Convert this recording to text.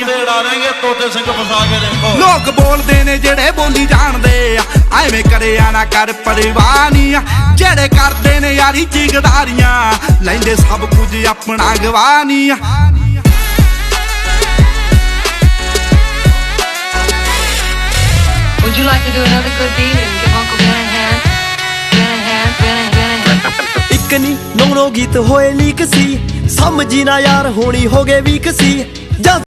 ਤੋਤੇ ਡਾਲेंगे ਤੋਤੇ ਸਿੰਘ ਫਸਾ ਕੇ ਦੇਖੋ ਲੋਕ ਬੋਲਦੇ ਨੇ ਜਿਹੜੇ ਬੋਲੀ ਜਾਣਦੇ ਆ ਐਵੇਂ ਕਰਿਆ ਨਾ ਕਰ ਪਰਵਾਹ ਨੀ ਜਿਹੜੇ ਕਰਦੇ ਨੇ ਯਾਰੀ ਜਿਗਦਾਰੀਆਂ ਲੈਂਦੇ ਸਭ ਕੁਝ ਆਪਣਾ ਗਵਾਹ ਨੀ Would you like to do another good deed and give Uncle Ben a hand? Ben a hand, Ben a hand. ਇੱਕ ਨੀ 9 ਗੀਤ ਹੋਏ ਲੀਕ ਸੀ ਸਮਝੀ ਨਾ ਯਾਰ ਹੋਣੀ ਹੋ ਗਏ ਵੀਕ ਸੀ